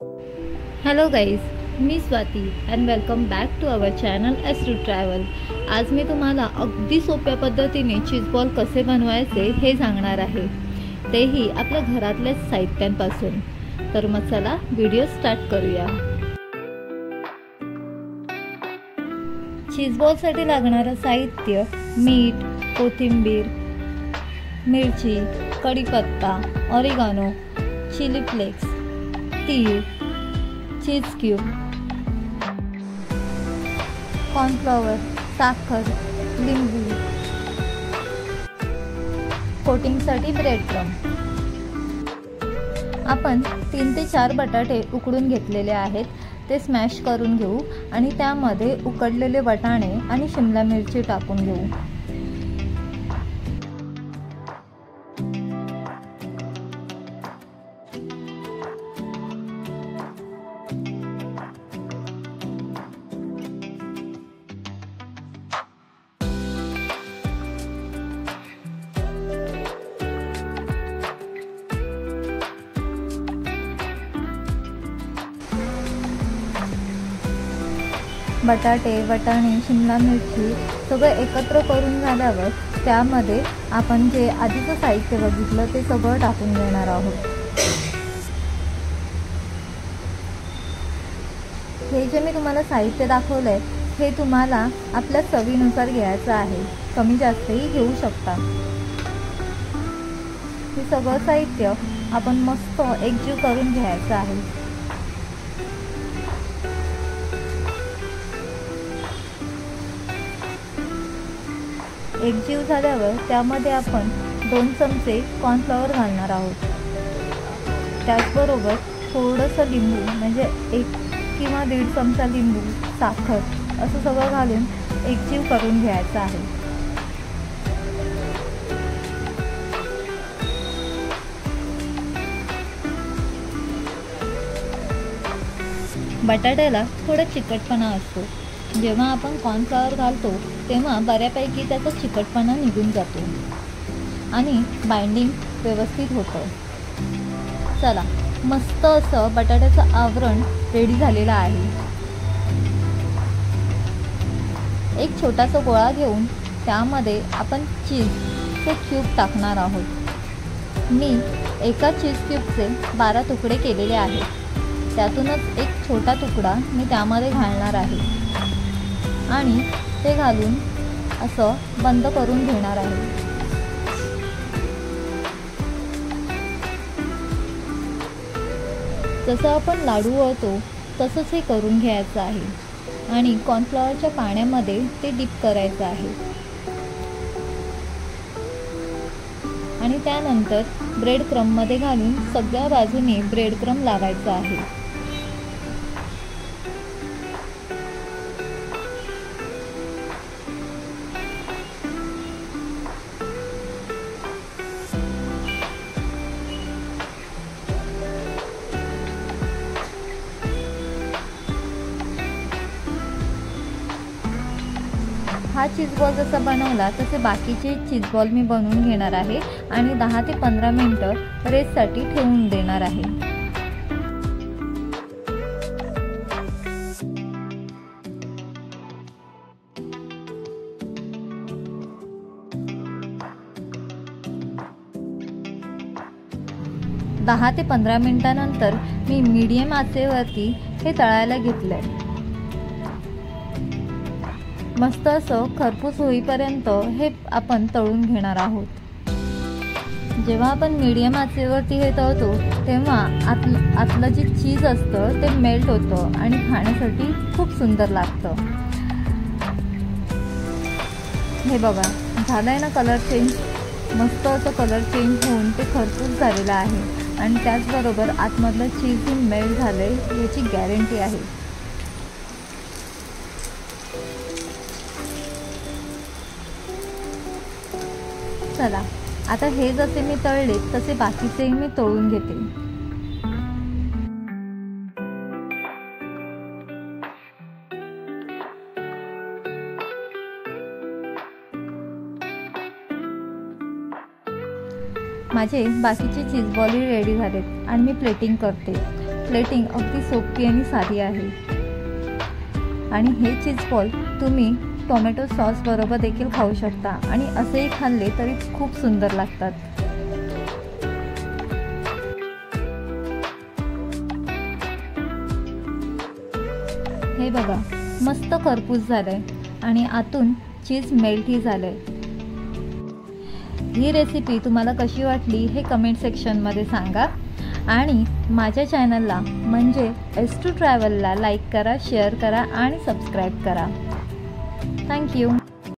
Hello guys, मी Swati and welcome back to our channel S two travel. आज मी तुम्हाला अगदी सोप्या पद्धतीने चीज बॉल कसे बनवायचे हे सांगणार आहे, तेही आपल्या घरातल्याच साहित्यांपासून। तर मग चला व्हिडिओ स्टार्ट करूया। चीज बॉलसाठी लागणारं साहित्य: मीठ, कोथिंबीर, मिरची, कढीपत्ता, ऑरिगानो, चिली फ्लेक्स, तीळ, चीज क्यूब, कॉर्नफ्लॉवर, साखर, लिंबू, कोटिंगसाठी ब्रेड क्रम। आपण 3 ते 4 बटाटे उकडून घेतलेले आहेत, ते स्मॅश करून घेऊ आणि त्यामध्ये उकडलेले वाटाणे आणि शिमला मिरची टाकून घेऊ। बटाटे, वाटाणे, शिमला मिरची सगळं एकत्र करून झाल्यावर त्यामध्ये आपण जे आधीचं साहित्य बघितलं ते सगळं टाकून घेणार आहोत। हे जे मी तुम्हाला साहित्य दाखवलंय हे तुम्हाला आपल्या चवीनुसार घ्यायचं आहे, कमी जास्तही घेऊ शकता। हे सगळं साहित्य आपण मस्त एकजीव करून घ्यायचं आहे। एकजीव झाल्यावर त्यामध्ये आपण 2 चमचे कॉर्नफ्लॉवर घालणार आहोत। त्याचबरोबर थोडंसं लिंबू, म्हणजे 1 किंवा 1.5 चमचा लिंबू, साखर असं सगळं घालून एकजीव करून घ्यायचं आहे। बटाट्याला थोडा चिकटपणा असतो, जेव्हा आपण कॉर्नफ्लॉवर घालतो तेव्हा बऱ्यापैकी त्याचा चिकटपणा निघून जातो आणि बाइंडिंग व्यवस्थित होतं। चला, मस्त असं बटाट्याचं आवरण रेडी झालेलं आहे। एक छोटासा गोळा घेऊन त्यामध्ये आपण चीजचे क्यूब टाकणार आहोत। मी एका चीज क्यूबचे 12 तुकडे केलेले आहेत, त्यातूनच एक छोटा तुकडा मी त्यामध्ये घालणार आहे आणि ते घालून असं बंद करून घेणार आहे। जसं आपण लाडू वळतो तसंच हे करून घ्यायचं आहे आणि कॉर्नफ्लॉवरच्या पाण्यामध्ये ते डिप करायचं आहे आणि त्यानंतर ब्रेड क्रममध्ये घालून सगळ्या बाजूने ब्रेड क्रम लावायचा आहे। हा चीज बॉल जसा बनवला तसे बाकीचे चीज बॉल मी बनवून घेणार आहे आणि 10 ते 15 मिनिटं रेस्टसाठी ठेवून देणार आहे। दहा ते 15 मिनिटांनंतर मी मीडियम आचेवरती हे तळायला घेतलंय। मस्त असं खरपूस होईपर्यंत हे आपण तळून घेणार आहोत। जेव्हा आपण मीडियम आचेवरती हे तळतो तेव्हा आतलं जे चीज असतं ते मेल्ट होतं आणि खाण्यासाठी खूप सुंदर लागतं। हे बघा, झालंय ना कलर चेंज। मस्त असं कलर चेंज होऊन ते खरपूस झालेलं आहे आणि त्याचबरोबर आतमधलं चीजही मेल्ट झालंय याची गॅरंटी आहे। चला, आता हे जसे मी तळले तसे बाकीचेही मी तळून घेते। माझे बाकीचे चीज बॉल रेडी झालेत आणि मी प्लेटिंग करते। प्लेटिंग अगदी सोपी आणि साधी आहे आणि हे चीज बॉल तुम्ही टोमॅटो सॉस बरोबर देखील खाऊ शकता आणि असेही खाल्ले तरी खूप सुंदर लागतात। हे बघा, मस्त खरपूस झालंय आणि आतून चीज मेल्टही झालंय। ही रेसिपी तुम्हाला कशी वाटली हे कमेंट सेक्शनमध्ये सांगा आणि माझ्या चॅनलला म्हणजे S2 ट्रॅव्हलला लाईक करा, शेअर करा आणि सबस्क्राईब करा। थँक्यू।